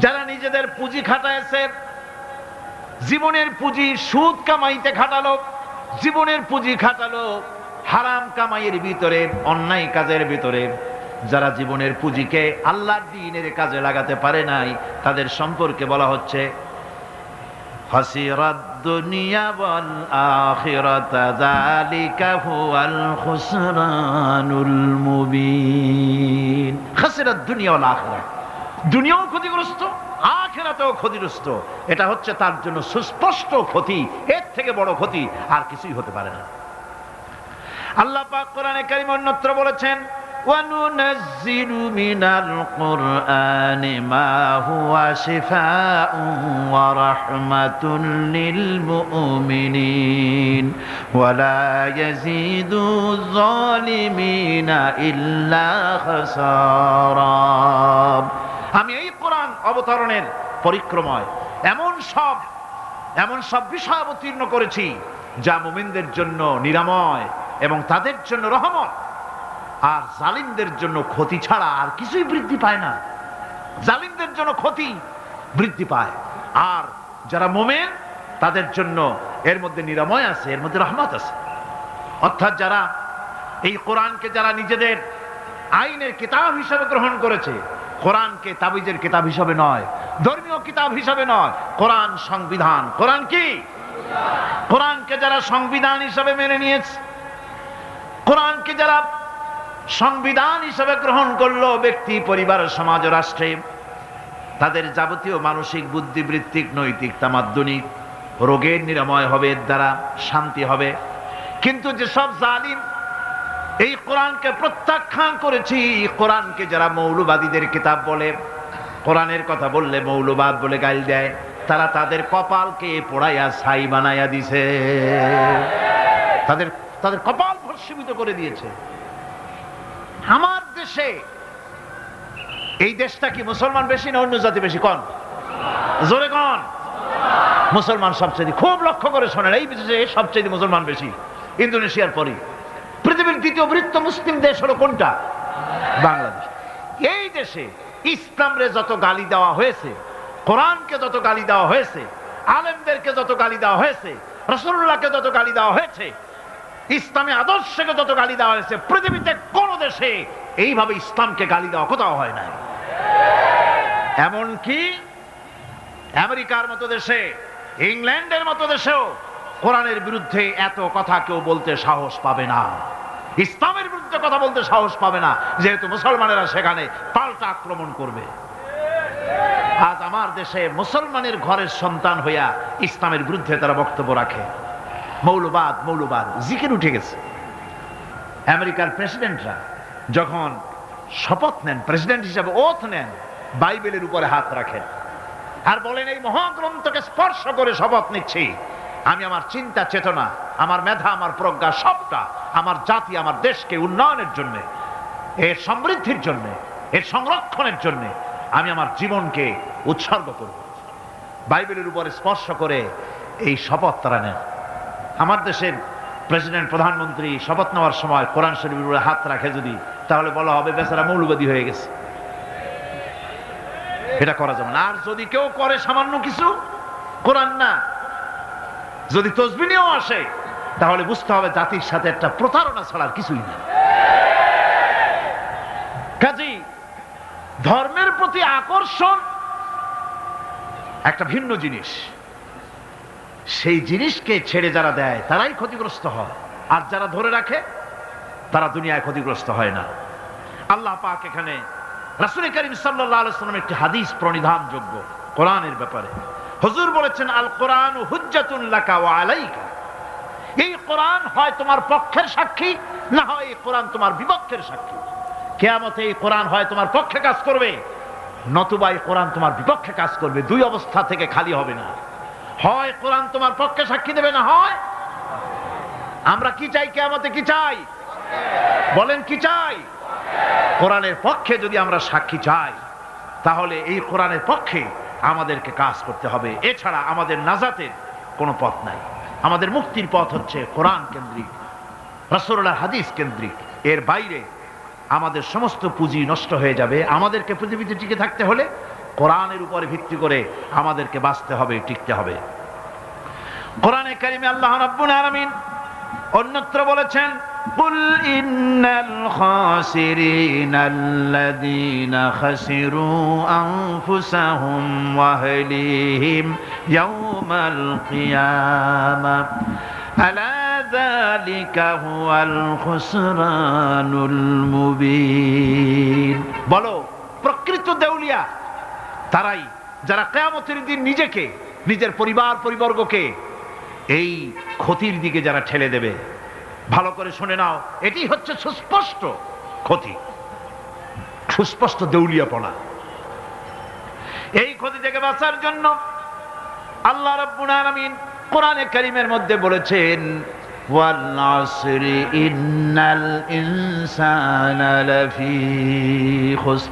যারা নিজেদের পুঁজি খাটাইছে, জীবনের পুঁজি সুদ কামাইতে খাটালো, জীবনের পুঁজি খাটালো হারাম কামাইয়ের ভিতরে, অন্যায় কাজের ভিতরে, যারা জীবনের পুঁজিকে আল্লাহর দ্বীনের কাজে লাগাতে পারে নাই, তাদের সম্পর্কে বলা হচ্ছে খাসিরাদ দুনিয়া ওয়াল আখিরাতা যালিকা হুয়াল খুসরানুল মুবিন। খাসিরাদ দুনিয়া ওয়াল আখিরাত, দুনিয়াও ক্ষতিগ্রস্ত, আখিরাতেও ক্ষতিগ্রস্ত। এটা হচ্ছে তার জন্য সুস্পষ্ট ক্ষতি, এর থেকে বড় ক্ষতি আর কিছুই হতে পারে না। আল্লাহ পাক কোরআনে কারীম অন্যত্র বলেছেন وَنُنَزِّلُ مِنَ الْقُرْآنِ مَا هُوَ شِفَاءٌ وَرَحْمَةٌ لِلْمُؤْمِنِينَ وَلَا يَزِيدُ الظَّالِمِينَ إِلَّا خَسَارًا। আমি এই কোরআন অবতরণের পরিক্রমায় এমন সব বিষয় অবতীর্ণ করেছি যা মুমিনদের জন্য নিরাময় এবং তাদের জন্য রহমত, আর জালিমদের জন্য ক্ষতি ছাড়া আর কিছুই বৃদ্ধি পায় না। জালিমদের জন্য ক্ষতি বৃদ্ধি পায়, আর যারা মুমিন তাদের জন্য এর মধ্যে নিরাময় আছে, এর মধ্যে রহমত আছে। অর্থাৎ যারা এই কোরআনকে যারা নিজেদের আইনের কিতাব হিসেবে গ্রহণ করেছে, কোরআনকে তাবিজের কিতাব হিসেবে নয়, ধর্মীয় কিতাব হিসেবে নয়, কোরআন সংবিধান। কোরআন কি? কোরআনকে যারা সংবিধান হিসেবে মেনে নিয়েছে, কোরআনকে যারা সংবিধান হিসেবে গ্রহণ করলো, ব্যক্তি, পরিবার, সমাজ, রাষ্ট্রে তাদের যাবতীয় মানসিক, বুদ্ধিবৃত্তিক, নৈতিক, তামাদ্দুনিক রোগের নিরাময় হবে, এর দ্বারা শান্তি হবে। কিন্তু যেসব জালিম এই কোরআনকে প্রত্যাখ্যান করেছি, কোরআনকে যারা মৌলবাদীদের কিতাব বলে, কোরআনের কথা বললে মৌলবাদ বলে গাল দেয়, তারা তাদের কপালকে পোড়াইয়া ছাই বানাইয়া দিছে, তাদের কপাল ভস্মীভূত করে দিয়েছে। আমার দেশে, এই দেশটা কি মুসলমান বেশি না অন্য জাতি বেশি? কোন? জোরে কোন? মুসলমান সবচেয়ে। খুব লক্ষ্য করে শোনেন, এই দেশে সবচেয়ে মুসলমান বেশি, ইন্দোনেশিয়ার পরে। পৃথিবীর দ্বিতীয় বৃহত্তম মুসলিম দেশ হলো কোনটা? বাংলাদেশ। এই দেশে ইসলামরে যত গালি দেওয়া হয়েছে, কোরআনকে যত গালি দেওয়া হয়েছে, আলেমদেরকে যত গালি দেওয়া হয়েছে, রাসূলুল্লাহকে যত গালি দেওয়া হয়েছে, ইসলামী আদর্শকে যত গালি দেওয়া হয়েছে, পৃথিবীতে কোন দেশে এইভাবে ইসলামকে গালি দেওয়া কোথাও হয় নাই। এমনকি আমেরিকার মতো দেশে, ইংল্যান্ডের মতো দেশেও কোরআনের বিরুদ্ধে এত কথা কেউ বলতে সাহস পাবে না, ইসলামের বিরুদ্ধে কথা বলতে সাহস পাবে না, যেহেতু মুসলমানেরা সেখানে পাল্টা আক্রমণ করবে। আজ আমার দেশে মুসলমানের ঘরের সন্তান হইয়া ইসলামের বিরুদ্ধে তারা বক্তব্য রাখে। মৌলবাদ জিকির উঠে গেছে। আমেরিকার প্রেসিডেন্টরা যখন শপথ নেন, প্রেসিডেন্ট হিসাবে ওথ নেন, বাইবেলের উপরে হাত রাখেন আর বলেন, এই মহাগ্রন্থকে স্পর্শ করে শপথ নিচ্ছি, আমি আমার চিন্তা চেতনা, আমার মেধা, আমার প্রজ্ঞা সবটা আমার জাতি, আমার দেশকে উন্নয়নের জন্য, এর সমৃদ্ধির জন্য, এর সংরক্ষণের জন্য আমি আমার জীবনকে উৎসর্গ করব। বাইবেলের উপরে স্পর্শ করে এই শপথ তারা নেন। আমার দেশের প্রেসিডেন্ট, প্রধানমন্ত্রী শপথ নেওয়ার সময় কোরআন শরীফের উপরে হাত রাখে যদি, তাহলে বলা হবে বেচারা মৌলবাদী হয়ে গেছে। এটা করা যাবে না। আর যদি কেউ করে সামান্য কিছু, কোরআন না, যদি তসবিহ নিয়েও আসে, তাহলে বুঝতে হবে জাতির সাথে একটা প্রতারণা ছাড়ার কিছুই না। কাজেই ধর্মের প্রতি আকর্ষণ একটা ভিন্ন জিনিস, সেই জিনিসকে ছেড়ে যারা দেয় তারাই ক্ষতিগ্রস্ত হয়, আর যারা ধরে রাখে তারা দুনিয়ায় ক্ষতিগ্রস্ত হয় না। আল্লাহ পাক এখানে রাসূল করিম সাল্লাল্লাহু আলাইহি ওয়াসাল্লাম একটি হাদিস প্রণিধানযোগ্য কোরআনের ব্যাপারে। হুজুর বলেছেন, আল কোরআনু হুজ্জাতুন লাকা ওয়া আলাইকা। এই কোরআন হয় তোমার পক্ষের সাক্ষী, না হয় এই কোরআন তোমার বিপক্ষের সাক্ষী। কিয়ামতে এই কোরআন হয় তোমার পক্ষে কাজ করবে, নতুবা এই কোরআন তোমার বিপক্ষে কাজ করবে। দুই অবস্থা থেকে খালি হবে না। হয় কোরআন তোমার পক্ষে সাক্ষী দেবে, না হয় আমরা কি চাই? কিয়ামতে কি চাই? বলেন কি চাই? কোরআনের পক্ষে যদি আমরা সাক্ষী চাই, তাহলে এই কোরআনের পক্ষে আমাদেরকে কাজ করতে হবে। এছাড়া আমাদের নাজাতের কোনো পথ নাই। আমাদের মুক্তির পথ হচ্ছে কোরআন কেন্দ্রিক, রাসূলুল্লাহর হাদিস কেন্দ্রিক। এর বাইরে আমাদের সমস্ত পুঁজি নষ্ট হয়ে যাবে। আমাদেরকে পৃথিবীতে টিকে থাকতে হলে কোরআনের উপরে ভিত্তি করে আমাদেরকে বাঁচতে হবে, টিকতে হবে। কোরআনে কারিমে আল্লাহ রাব্বুল আলামিন অন্যত্র বলেছেন, কুল ইন্নাল খাসিরিনাল্লাযীনা খাসিরু আনফুসাহুম ওয়া আহলিহিম ইয়াওমাল কিয়ামাহ আলা যালিকা হুয়াল খুসরানুল মুবিন। বলো, প্রকৃত দেউলিয়া তারাই যারা কিয়ামতের দিন নিজেকে, নিজের পরিবার পরিবর্গকে এই ক্ষতির দিকে যারা ঠেলে দেবে। ভালো করে শুনে নাও, এটি হচ্ছে সুস্পষ্ট ক্ষতি, সুস্পষ্ট দেউলিয়াপনা। এই ক্ষতি থেকে বাঁচার জন্য আল্লাহ রাব্বুল আলামিন কোরআনে কারীমের মধ্যে বলেছেন, ওয়াল আসরি ইন্নাল ইনসানা লাফি খুসর।